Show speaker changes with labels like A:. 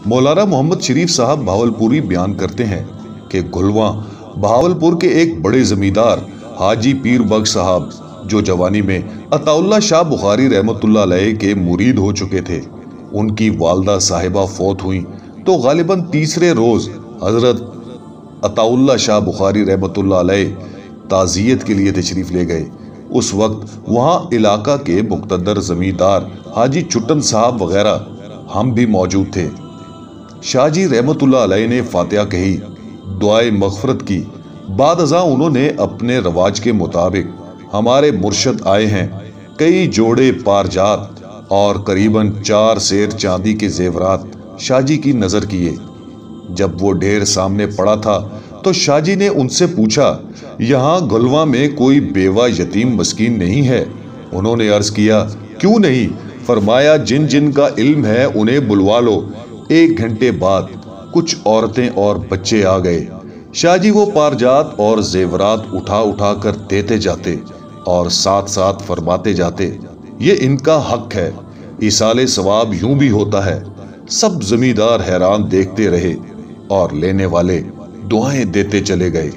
A: मौलाना मोहम्मद शरीफ साहब भावलपुरी बयान करते हैं कि गुलवा भावलपुर के एक बड़े जमींदार हाजी पीर बख्श साहब, जो जवानी में अताउल्ला शाह बुखारी रहमतुल्लाह अलैह के मुरीद हो चुके थे, उनकी वालदा साहिबा फौत हुई तो गालिबन तीसरे रोज हजरत अताउल्ला शाह बुखारी रहमतुल्लाह अलैह ताज़ियत के लिए तशरीफ ले गए। उस वक्त वहाँ इलाका के मुक़्तदर जमींदार हाजी चुट्टन साहब वगैरह हम भी मौजूद थे। शाह जी रहमतुल्लाह अलैह ने फातिहा कही, दुआए मग़फ़िरत की। बाद अज़ां उन्होंने अपने रवाज के मुताबिक हमारे मुर्शद आए हैं, कई जोड़े पारजात और करीबन 4 सेर चांदी के जेवरात शाह जी की नज़र किए। जब वो ढेर सामने पड़ा था तो शाह जी ने उनसे पूछा, यहाँ गुलवा में कोई बेवा यतीम मस्कीन नहीं है? उन्होंने अर्ज़ किया, क्यों नहीं? फरमाया, जिन जिन का इल्म है उन्हें बुलवा लो। 1 घंटे बाद कुछ औरतें और बच्चे आ गए। शाह जी वो पारजात और जेवरात उठा उठा कर देते जाते और साथ साथ फरमाते जाते, ये इनका हक है, इसाले सवाब यूं भी होता है। सब जमींदार हैरान देखते रहे और लेने वाले दुआएं देते चले गए।